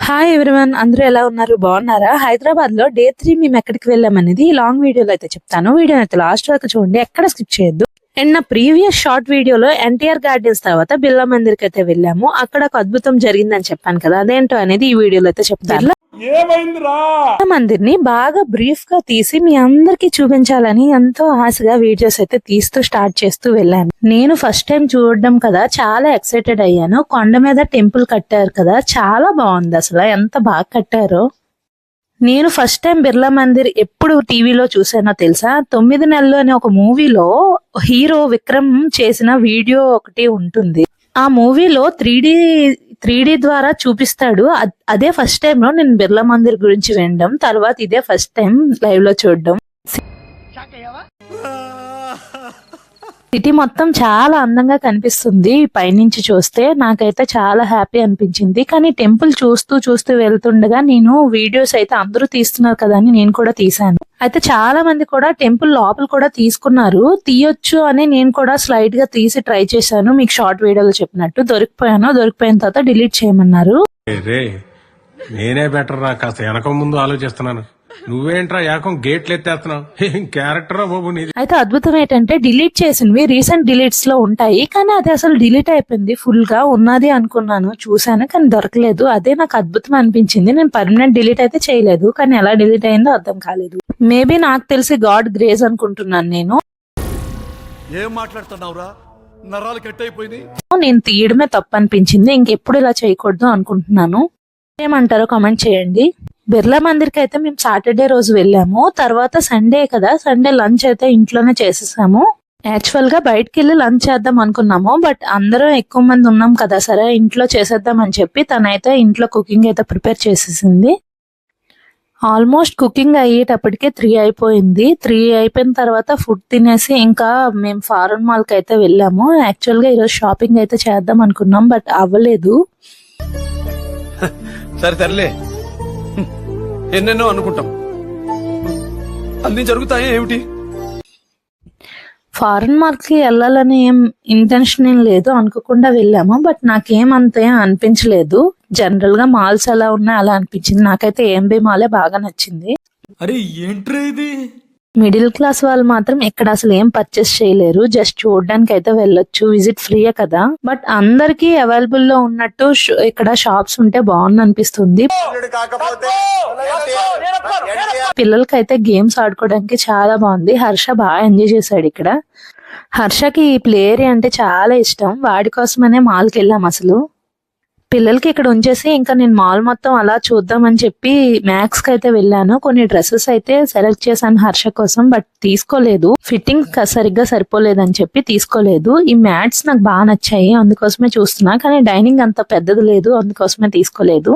Hi everyone, అందరూ ఎలా ఉన్నారు? బాగున్నారా? హైదరాబాద్ లో డే 3 మేము ఎక్కడికి వెళ్ళామనేది ఈ లాంగ్ వీడియోలో అయితే చెప్తాను. వీడియోని అయితే లాస్ట్ వరకు చూడండి, ఎక్కడ స్కిప్ చేయొద్దు. అండ్ నా ప్రీవియస్ షార్ట్ వీడియోలో ఎన్టీఆర్ గార్డెన్స్ తర్వాత బిర్లా మందిర్ కి అయితే వెళ్ళాము. అక్కడ ఒక అద్భుతం జరిగిందని చెప్పాను కదా, అదేంటో అనేది ఈ వీడియోలో అయితే చెప్తాను. మందిర్ ని బాగా బ్రీఫ్ గా తీసి మీ అందరికి చూపించాలని ఎంతో ఆశగా వీడియోస్ అయితే తీస్తూ స్టార్ట్ చేస్తూ వెళ్ళాను. నేను ఫస్ట్ టైం చూడడం కదా, చాలా ఎక్సైటెడ్ అయ్యాను. కొండ మీద టెంపుల్ కట్టారు కదా, చాలా బాగుంది. అసలు ఎంత బాగా కట్టారో. నేను ఫస్ట్ టైం బిర్లా మందిర్ ఎప్పుడు టీవీలో చూసానో తెలుసా? 9 నెలలు అనే ఒక మూవీలో హీరో విక్రమ్ చేసిన వీడియో ఒకటి ఉంటుంది. ఆ మూవీలో 3D ద్వారా చూపిస్తాడు. అదే ఫస్ట్ టైం లో నేను బిర్లా మందిర్ గురించి వినడం, తర్వాత ఇదే ఫస్ట్ టైం లైవ్ లో చూడడం. సిటీ మొత్తం చాలా అందంగా కనిపిస్తుంది పైనుంచి చూస్తే. నాకైతే చాలా హ్యాపీ అనిపించింది. కానీ టెంపుల్ చూస్తూ వెళ్తుండగా నేను వీడియోస్ అయితే అందరూ తీస్తున్నారు కదా అని నేను కూడా తీసాను. అయితే చాలా మంది కూడా టెంపుల్ లోపల కూడా తీసుకున్నారు. తీయొచ్చు అని నేను కూడా స్లైడ్ గా తీసి ట్రై చేశాను. మీకు షార్ట్ వీడియోలో చెప్పినట్టు దొరికిపోయిన తర్వాత డిలీట్ చేయమన్నారు. నేనే బెటర్ రా, కాస్త వెనక ముందు ఆలోచిస్తున్నాను. నువ్వేంట్రా ఏకం గేట్లు ఎత్తేస్తున్నావు? ఏం క్యారెక్టరా బాబు నీది. అయితే అద్భుతం ఏంటంటే డిలీట్ చేసినవి రీసెంట్ డిలీట్స్ లో ఉంటాయి, కానీ అది అసలు డిలీట్ అయిపోయింది. ఫుల్ గా ఉన్నది అనుకున్నాను, చూసాను, కానీ దొరకలేదు. అదే నాకు అద్భుతం అనిపించింది. నేను పర్మనెంట్ డిలీట్ అయితే చేయలేదు, కానీ ఎలా డిలీట్ అయిందో అర్థం కాలేదు. మేబీ నాకు తెలిసి గాడ్ గ్రేస్ అనుకుంటున్నాను. నేను తీయడమే తప్పు అనిపించింది. ఇంకెప్పుడు ఇలా చేయకూడదు అనుకుంటున్నాను. ఏమంటారో కామెంట్ చేయండి. బిర్లా మందిర్ కి అయితే మేము సాటర్డే రోజు వెళ్ళాము. తర్వాత సండే కదా, సండే లంచ్ అయితే ఇంట్లోనే చేసేసాము. యాక్చువల్ గా బయటకు వెళ్ళి లంచ్ చేద్దాం అనుకున్నాము, బట్ అందరం ఎక్కువ మంది ఉన్నాం కదా, సరే ఇంట్లో చేసేద్దాం అని చెప్పి తనైతే ఇంట్లో కుకింగ్ అయితే ప్రిపేర్ చేసేసింది. ఆల్మోస్ట్ కుకింగ్ అయ్యేటప్పటికే 3 అయిపోయింది. 3 అయిపోయిన తర్వాత ఫుడ్ తినేసి ఇంకా మేము ఫారెన్ మాల్ కి అయితే వెళ్ళాము. యాక్చువల్ గా ఈరోజు షాపింగ్ అయితే చేద్దాం అనుకున్నాం, బట్ అవ్వలేదు. సరే ఎన్నెన్నో అనుకుంటాం, అన్ని జరుగుతాయి ఏమిటి? ఫారెన్ మార్క్ కి వెళ్ళాలని ఏం ఇంటెన్షన్ ఏం లేదు, అనుకోకుండా వెళ్ళాము. బట్ నాకేమంత అనిపించలేదు. జనరల్ గా మాల్స్ ఎలా ఉన్నాయి అలా అనిపించింది. నాకైతే ఏంబీ మాలే బాగా నచ్చింది. అరే ఏంట్రా ఇది? మిడిల్ క్లాస్ వాళ్ళు మాత్రం ఇక్కడ అసలు ఏం పర్చేస్ చేయలేరు, జస్ట్ చూడడానికి అయితే వెళ్ళొచ్చు. విజిట్ ఫ్రీయే కదా. బట్ అందరికి అవైలబుల్ లో ఉన్నట్టు ఇక్కడ షాప్స్ ఉంటే బాగుంది అనిపిస్తుంది. పిల్లలకైతే గేమ్స్ ఆడుకోవడానికి చాలా బాగుంది. హర్ష బాగా ఎంజాయ్ చేశాడు ఇక్కడ. హర్షకి ఈ ప్లే ఏరియా అంటే చాలా ఇష్టం. వాడి కోసమనే మాల్కి వెళ్ళాం. అసలు పిల్లలకి ఇక్కడ ఉంచేసి ఇంకా నేను మాల్ మొత్తం అలా చూద్దామని చెప్పి మ్యాక్స్ కి అయితే వెళ్ళాను. కొన్ని డ్రెస్సెస్ అయితే సెలెక్ట్ చేశాను హర్ష కోసం, బట్ తీసుకోలేదు. ఫిట్టింగ్ సరిగ్గా సరిపోలేదని చెప్పి తీసుకోలేదు. ఈ మ్యాట్స్ నాకు బాగా నచ్చాయి, అందుకోసమే చూస్తున్నా. కానీ డైనింగ్ అంత పెద్దది లేదు, అందుకోసమే తీసుకోలేదు.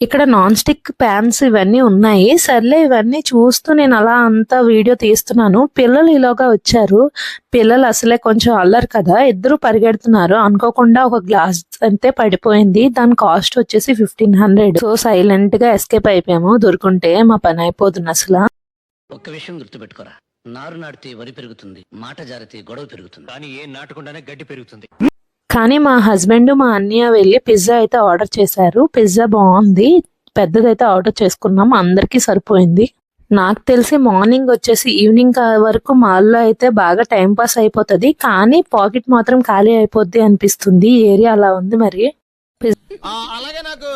ఇక్కడ నాన్ స్టిక్ ప్యాన్స్ ఇవన్నీ ఉన్నాయి. సర్లే ఇవన్నీ చూస్తూ నేను అలా అంతా వీడియో తీస్తున్నాను. పిల్లలు ఈలోగా వచ్చారు. పిల్లలు అసలే కొంచెం అల్లరు కదా, ఇద్దరు పరిగెడుతున్నారు. అనుకోకుండా ఒక గ్లాస్ అంతే పడిపోయింది. దాని కాస్ట్ వచ్చేసి 1500. సో సైలెంట్ గా ఎస్కేప్ అయిపోయాము. దొరుకుంటే మా పని అయిపోతుంది. అసలు ఒక్క విషయం గుర్తుపెట్టుకోరా, నారు నాటితే వరి పెరుగుతుంది, మాట జారితే గొడవ పెరుగుతుంది, కానీ ఏం నాటకుండానే గడ్డి పెరుగుతుంది. కానీ మా హస్బెండ్ మా అన్నయ్య వెళ్ళి పిజ్జా అయితే ఆర్డర్ చేశారు. పిజ్జా బాగుంది, పెద్దదైతే ఆర్డర్ చేసుకున్నాం. అందరికీ సరిపోయింది. నాకు తెలిసి మార్నింగ్ వచ్చేసి ఈవినింగ్ వరకు మాల్లో అయితే బాగా టైం పాస్ అయిపోతుంది, కానీ పాకెట్ మాత్రం ఖాళీ అయిపోద్ది అనిపిస్తుంది. ఏరియా అలా ఉంది. మరి అలాగే నాకు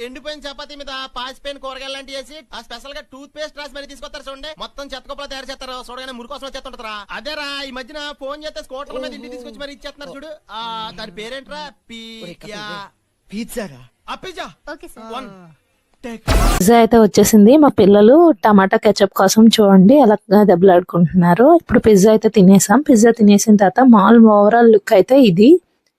ఎండిపోయిన చపాతీ మీద పాసిపోయిన కూరగాయలు లాంటి వేసి స్పెషల్ గా టూత్ పేస్ట్ రాసి మరి తీసుకొస్తారు. చూడండి, మొత్తం చెత్తకోపలా తయారు చేస్తారు. చూడగానే మురి కోసం వచ్చేస్తుంటారా? అదేరా ఈ మధ్యన ఫోన్ చేస్తే స్కూటర్ మీద ఇంటికి తీసుకొచ్చి మరి ఇచ్చేస్తున్నారు చూడు. దాని పేరేంట్రా? పిజ్జా. పిజ్జా అయితే వచ్చేసింది. మా పిల్లలు టమాటా కెచప్ కోసం చూడండి ఎలా దెబ్బలాడుకుంటున్నారు. ఇప్పుడు పిజ్జా అయితే తినేసాం. పిజ్జా తినేసిన తర్వాత మాల్ ఓవరాల్ లుక్ అయితే ఇది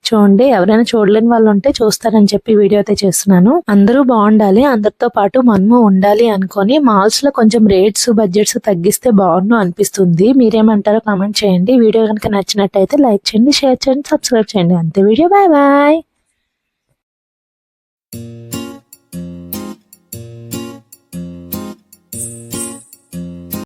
చూడండి. ఎవరైనా చూడలేని వాళ్ళు ఉంటే చూస్తారని చెప్పి వీడియో అయితే చేస్తున్నాను. అందరూ బాగుండాలి, అందరితో పాటు మనము ఉండాలి అనుకొని మాల్స్ లో కొంచెం రేట్స్ బడ్జెట్స్ తగ్గిస్తే బాగుండు అనిపిస్తుంది. మీరేమంటారో కామెంట్ చేయండి. వీడియో కనుక నచ్చినట్టయితే లైక్ చేయండి, షేర్ చేయండి, సబ్స్క్రైబ్ చేయండి. అంతే వీడియో. Bye bye.